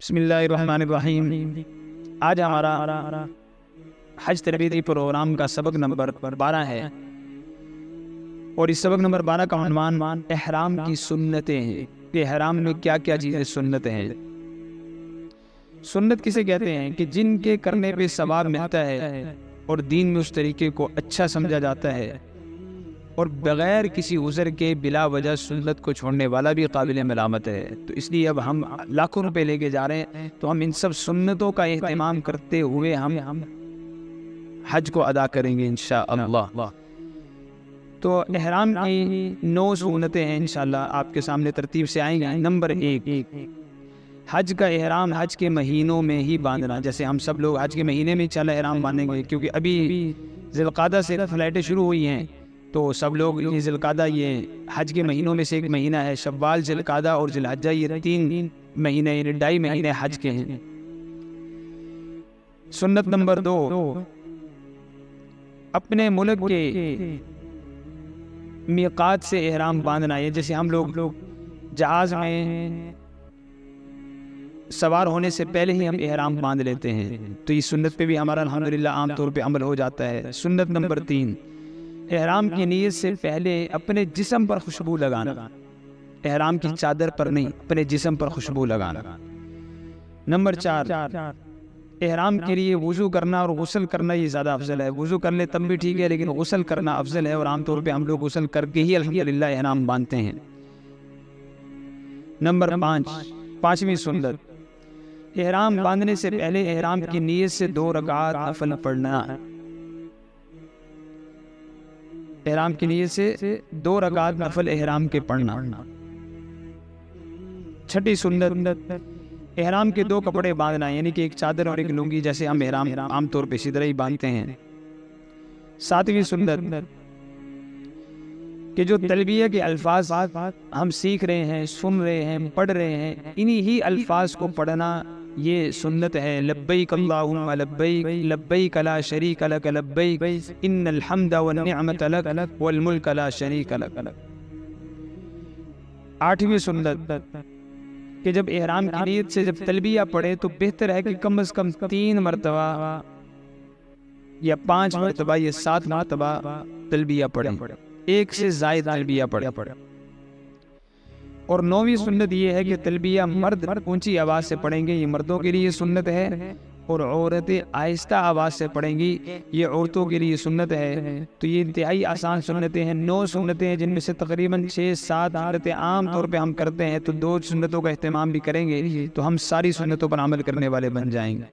بسم اللہ الرحمن الرحیم۔ آج ہمارا حج تربیتی پروگرام کا سبق نمبر 12 ہے، اور اس سبق نمبر 12 کا عنوان احرام کی سنتیں ہیں کہ احرام میں کیا کیا چیزیں سنتیں ہیں۔ سنت کسے کہتے ہیں کہ جن کے کرنے پہ ثواب ملتا ہے اور دین میں اس طریقے کو اچھا سمجھا جاتا ہے، اور بغیر کسی عذر کے بلا وجہ سنت کو چھوڑنے والا بھی قابل ملامت ہے۔ تو اس لیے اب ہم لاکھوں روپے لے کے جا رہے ہیں، تو ہم ان سب سنتوں کا اہتمام کرتے ہوئے ہم حج کو ادا کریں گے انشاءاللہ۔ تو احرام کی 9 سنتیں ہیں، انشاءاللہ آپ کے سامنے ترتیب سے آئیں گے۔ نمبر 1، حج کا احرام حج کے مہینوں میں ہی باندھنا۔ جیسے ہم سب لوگ حج کے مہینے میں انشاءاللہ احرام باندھیں گے، کیونکہ ابھی ذی القعدہ سے فلائٹیں شروع ہوئی ہیں، تو سب لوگ یہ ذی القعدہ، یہ حج کے مہینوں میں سے ایک مہینہ ہے۔ شوال، ذی القعدہ اور ذی الحجہ، یہ 3 مہینے، یعنی 2.5 مہینے حج کے ہیں۔ سنت نمبر 2، اپنے ملک کے میقات سے احرام باندھنا ہے۔ جیسے ہم لوگ جہاز میں سوار ہونے سے پہلے ہی ہم احرام باندھ لیتے ہیں، تو یہ سنت پہ بھی ہمارا الحمدللہ عام طور پہ عمل ہو جاتا ہے۔ سنت نمبر 3، احرام کی نیت سے پہلے اپنے جسم پر خوشبو لگانا۔ احرام کی چادر پر نہیں، اپنے جسم پر خوشبو لگانا۔ نمبر 4، احرام کے لیے وضو کرنا اور غسل کرنا یہ زیادہ افضل ہے۔ وضو کر لے تب بھی ٹھیک ہے، لیکن غسل کرنا افضل ہے، اور عام طور پہ ہم لوگ غسل کر کے ہی الحمدللہ احرام باندھتے ہیں۔ نمبر 5، 5ویں سنت، احرام باندھنے سے پہلے احرام کی نیت سے 2 رکعات نفل پڑھنا۔ احرام کی نیت سے 2 رکعات نفل احرام کے پڑھنا۔ 6ٹھی سنت، احرام کے 2 کپڑے باندھنا، یعنی کہ ایک چادر اور ایک لنگی، جیسے ہم احرام عام طور پہ اسی طرح ہی باندھتے ہیں۔ 7ویں سنت، کہ جو تلبیہ کے الفاظ ہم سیکھ رہے ہیں، سن رہے ہیں، پڑھ رہے ہیں، انہی ہی الفاظ کو پڑھنا یہ سنت ہے۔ لبیک اللہم لبیک، لبیک لا شریک لک لبیک، ان الحمد والنعمت لک والملک لا شریک لک۔ 8ویں سنت، کہ جب احرام کی نیت سے جب تلبیہ پڑھے تو بہتر ہے کہ کم از کم 3 مرتبہ یا 5 مرتبہ یا 7 مرتبہ تلبیہ پڑھیں، ایک سے زائد تلبیہ پڑھیں۔ اور 9ویں سنت یہ ہے کہ تلبیہ مرد اونچی آواز سے پڑھیں گے، یہ مردوں کے لیے سنت ہے، اور عورتیں آہستہ آواز سے پڑھیں گی، یہ عورتوں کے لیے سنت ہے۔ تو یہ انتہائی آسان سنتیں ہیں، 9 سنتیں ہیں، جن میں سے تقریباً 6-7 سنتیں عام طور پہ ہم کرتے ہیں، تو 2 سنتوں کا اہتمام بھی کریں گے تو ہم ساری سنتوں پر عمل کرنے والے بن جائیں گے۔